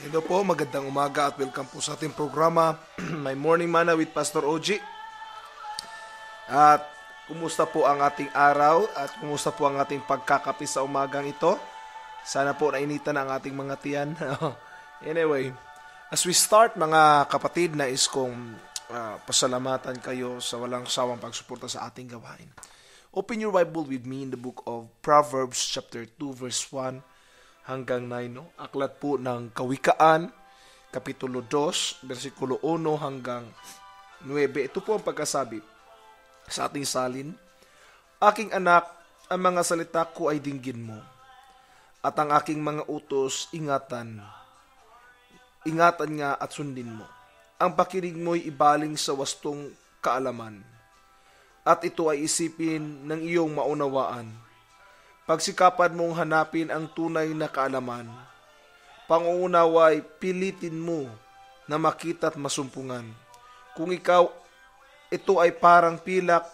Hello po, magandang umaga at welcome po sa ating programa, My Morning Mana with Pastor Oji. At kumusta po ang ating araw at kumusta po ang ating pagkakape sa umagang ito? Sana po nainitan ang ating mga tiyan. Anyway, as we start mga kapatid, nais kong pasalamatan kayo sa walang sawang pagsuporta sa ating gawain. Open your Bible with me in the book of Proverbs chapter 2 verse 1 hanggang 9, no? Aklat po ng Kawikaan, Kapitulo 2, versikulo 1 hanggang 9. Ito po ang pagkasabi sa ating salin. Aking anak, ang mga salita ko ay dinggin mo, at ang aking mga utos ingatan. Ingatan nga at sundin mo. Ang pakinig mo'y ibaling sa wastong kaalaman, at ito ay isipin ng iyong maunawaan. Pagsikapan mong hanapin ang tunay na kaalaman. Pangunaway pilitin mo na makita at masumpungan. Kung ito ay parang pilak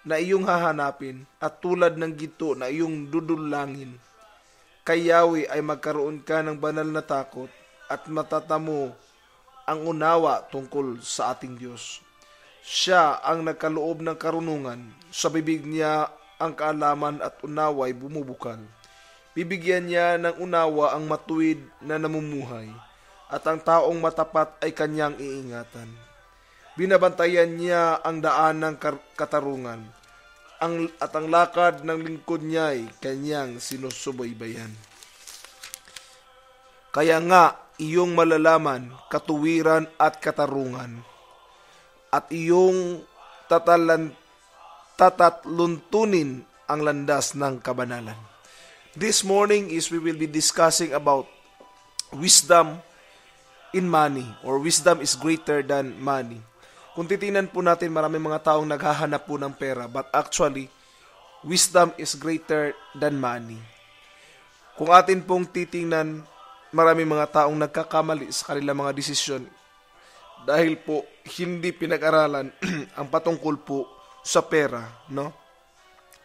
na iyong hahanapin at tulad ng ginto na iyong dudulangin, kayawi ay magkaroon ka ng banal na takot at matatamo ang unawa tungkol sa ating Diyos. Siya ang nagkaloob ng karunungan, sa bibig niya ang kaalaman at unawa ay bumubukal. Bibigyan niya ng unawa ang matuwid na namumuhay, at ang taong matapat ay kanyang iingatan. Binabantayan niya ang daan ng katarungan, at ang lakad ng lingkod niya ay kanyang sinusubaybayan. Kaya nga, iyong malalaman, katuwiran at katarungan, at iyong tatatluntunin ang landas ng kabanalan. This morning we will be discussing about wisdom in money, or wisdom is greater than money. Kung titingnan po natin, maraming mga taong naghahanap po ng pera, but actually, wisdom is greater than money. Kung atin pong titingnan, maraming mga taong nagkakamali sa kanilang mga desisyon dahil po hindi pinag-aralan ang patungkol po sa pera, no?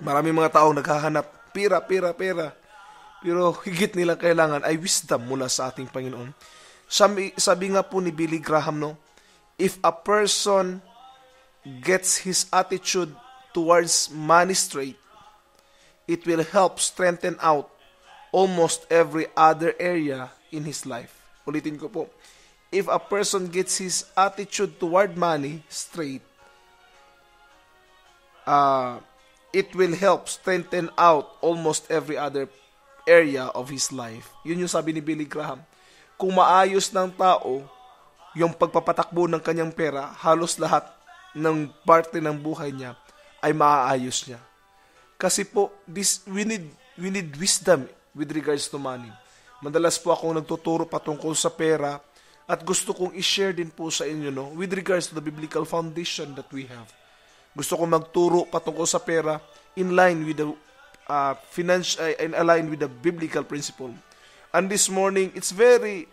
Maraming mga taong naghahanap pera. Pero higit nila kailangan ay wisdom mula sa ating Panginoon. Sabi nga po ni Billy Graham, no? If a person gets his attitude towards money straight, it will help strengthen out almost every other area in his life. Ulitin ko po. If a person gets his attitude toward money straight, it will help strengthen out almost every other area of his life. Yun yung sabi ni Billy Graham. Kung maayos ng tao yung pagpapatakbo ng kanyang pera, halos lahat ng parte ng buhay niya ay maaayos niya. Kasi po, we need wisdom with regards to money. Madalas po akong nagtuturo patungkol sa pera at gusto kong i-share din po sa inyo, no, with regards to the biblical foundation that we have. Gusto ko magturo patungkol sa pera in line with the in line with the biblical principle. And this morning, it's very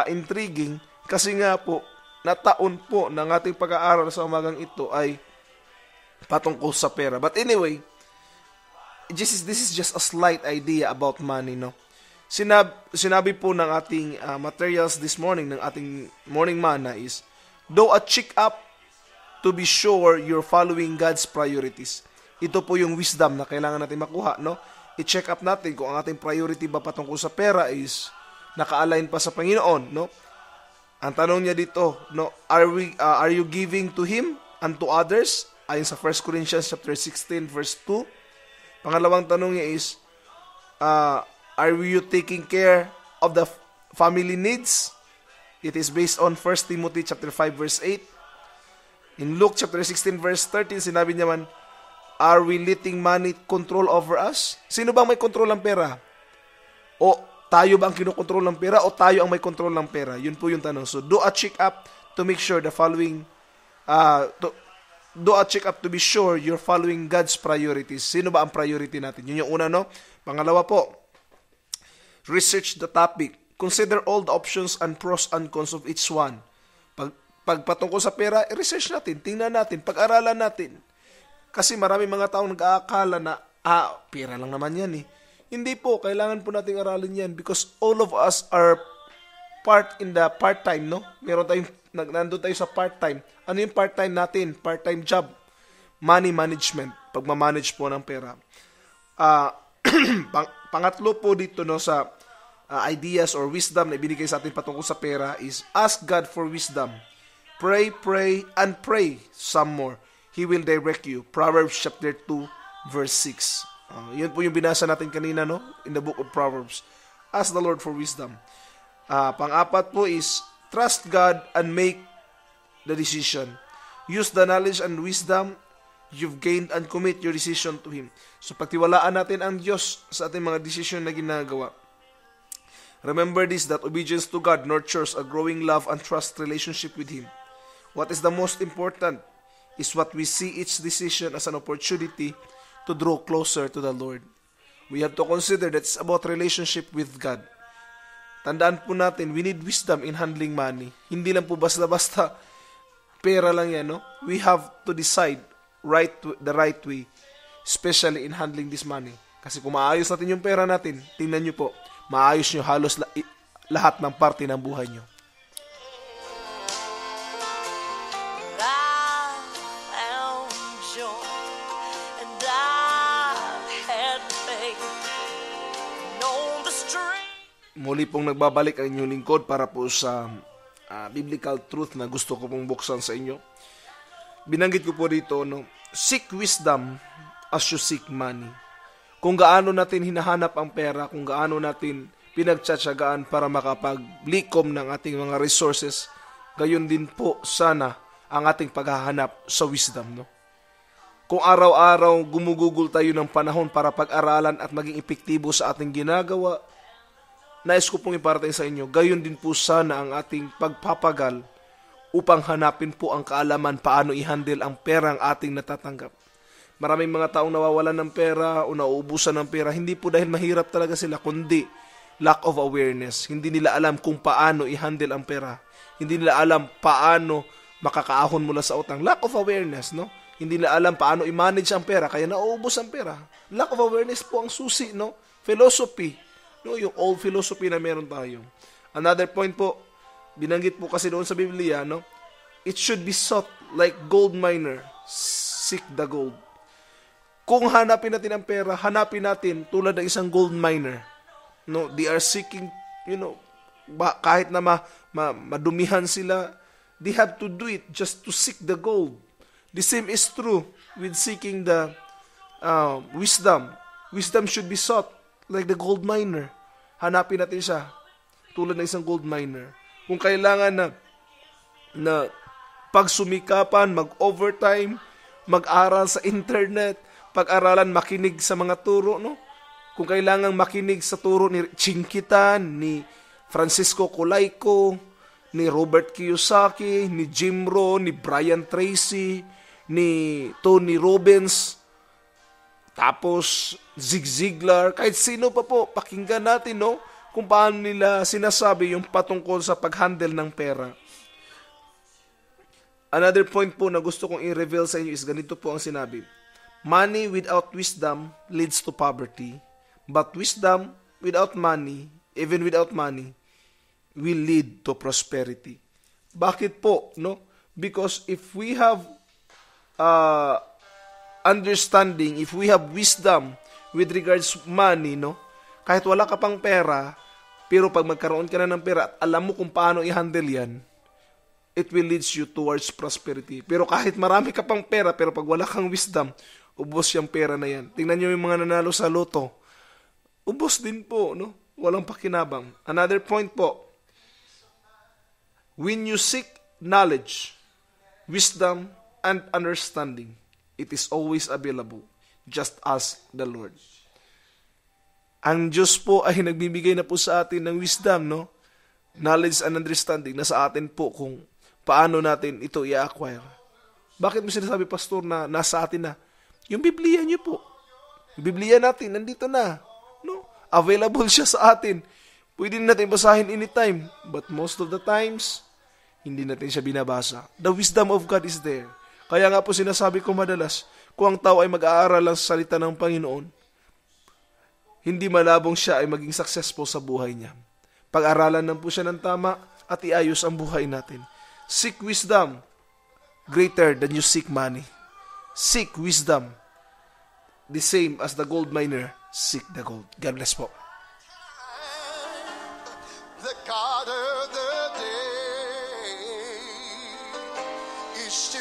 intriguing kasi nga po nataon po ng ating pag-aaral sa umagang ito ay patungkol sa pera. But anyway, this is just a slight idea about money, no. Sinabi po ng ating materials this morning, ng ating morning manna is, do a check up to be sure you're following God's priorities. Ito po yung wisdom na kailangan natin makuha, no? I-check up natin kung ang ating priority ba patungkol sa pera is naka-align pa sa Panginoon, no? Ang tanong niya dito, no, are you giving to Him and to others? Ayon sa 1 Corinthians chapter 16 verse 2. Pangalawang tanong niya is, are you taking care of the family needs? It is based on 1 Timothy chapter 5 verse 8. In Luke chapter 16 verse 13, sinabi niya man, are we letting money control over us? Sino bang may control ng pera? O tayo ba ang kinokontrol ng pera o tayo ang may control ng pera? Yun po yung tanong. So do a check up to make sure the following do a check up to be sure you're following God's priorities. Sino ba ang priority natin? Yun yung una, no? Pangalawa po, research the topic. Consider all the options and pros and cons of each one. Pag patungkol sa pera, i-research natin, tingnan natin, pag-aralan natin. Kasi marami mga taong nag-aakala na, pera lang naman yan eh. Hindi po, kailangan po nating aralin yan because all of us are part in the part-time, no? Meron tayong, nandun tayo sa part-time. Ano yung part-time natin? Part-time job. Money management. Pagmamanage po ng pera. Pangatlo po dito, no, sa ideas or wisdom na ibinigay sa atin patungkol sa pera is ask God for wisdom. Pray, and pray some more. He will direct you. Proverbs chapter 2, verse 6. Yun po yung binasa natin kanina, no? In the book of Proverbs. Ask the Lord for wisdom. Pang-apat po is trust God and make the decision. Use the knowledge and wisdom you've gained and commit your decision to Him. So pagtiwalaan natin ang Diyos sa ating mga decision na ginagawa. Remember this, that obedience to God nurtures a growing love and trust relationship with Him. What is the most important is what we see each decision as an opportunity to draw closer to the Lord. We have to consider that it's about relationship with God. Tandaan po natin, we need wisdom in handling money. Hindi lang po basta-basta pera lang yan, no? We have to decide the right way, especially in handling this money. Kasi kung maayos natin yung pera natin, tingnan nyo po, maayos nyo halos lahat ng parte ng buhay nyo. Muli pong nagbabalik ang inyong lingkod para po sa biblical truth na gusto ko pong buksan sa inyo. Binanggit ko po dito, no, seek wisdom as you seek money. Kung gaano natin hinahanap ang pera, kung gaano natin pinagtsatsagaan para makapaglikom ng ating mga resources, gayon din po sana ang ating paghahanap sa wisdom, no? Kung araw-araw gumugugol tayo ng panahon para pag-aralan at maging epektibo sa ating ginagawa, nais ko pong iparating sa inyo, gayon din po sana ang ating pagpapagal upang hanapin po ang kaalaman paano i-handle ang perang ating natatanggap. Maraming mga taong nawawalan ng pera o nauubusan ng pera, hindi po dahil mahirap talaga sila, kundi lack of awareness. Hindi nila alam kung paano i-handle ang pera. Hindi nila alam paano makakaahon mula sa utang. Lack of awareness, no? Hindi nila alam paano i-manage ang pera, kaya nauubos ang pera. Lack of awareness po ang susi, no? Philosophy. No, yung old philosophy na meron tayo. Another point po, binanggit po kasi doon sa Biblia, no? It should be sought like gold miner. Seek the gold. Kung hanapin natin ang pera, hanapin natin tulad ng isang gold miner. No, they are seeking, kahit na madumihan sila, they have to do it just to seek the gold. The same is true with seeking the wisdom. Wisdom should be sought like the gold miner. Hanapin natin siya tulad ng isang gold miner. Kung kailangan na pagsumikapan, mag-overtime, mag-aral sa internet, pag-aralan, makinig sa mga turo, no? Kung kailangan makinig sa turo ni Chinkitan, ni Francisco Colayco, ni Robert Kiyosaki, ni Jim Rohn, ni Brian Tracy, ni Tony Robbins, tapos Zig Ziglar, kahit sino pa po, pakinggan natin, no? Kung paano nila sinasabi yung patungkol sa pag-handle ng pera. Another point po na gusto kong i-reveal sa inyo is ganito po ang sinabi. Money without wisdom leads to poverty, but wisdom without money, even without money, will lead to prosperity. Bakit po, no? Because if we have understanding, if we have wisdom with regards to money, no? Kahit wala ka pang pera, pero pag magkaroon ka na ng pera at alam mo kung paano i-handle yan, it will lead you towards prosperity. Pero kahit marami ka pang pera, pero pag wala kang wisdom, ubos yung pera na yan. Tingnan nyo yung mga nanalo sa loto. Ubos din po, no? Walang pakinabang. Another point po, when you seek knowledge, wisdom, and understanding, it is always available. Just ask the Lord. Ang Diyos po ay nagbibigay na po sa atin ng wisdom, no? Knowledge and understanding na sa atin po kung paano natin ito i-acquire. Bakit mo sinasabi, Pastor, na nasa atin na? Yung Biblia niyo po. Yung Biblia natin, nandito na. No? Available siya sa atin. Pwede natin basahin anytime. But most of the times, hindi natin siya binabasa. The wisdom of God is there. Kaya nga po sinasabi ko madalas, kung ang tao ay mag-aaral lang sa salita ng Panginoon, hindi malabong siya ay maging successful sa buhay niya. Pag-aralan lang po siya ng tama at iayos ang buhay natin. Seek wisdom greater than you seek money. Seek wisdom the same as the gold miner seek the gold. God bless po. The God of the day is still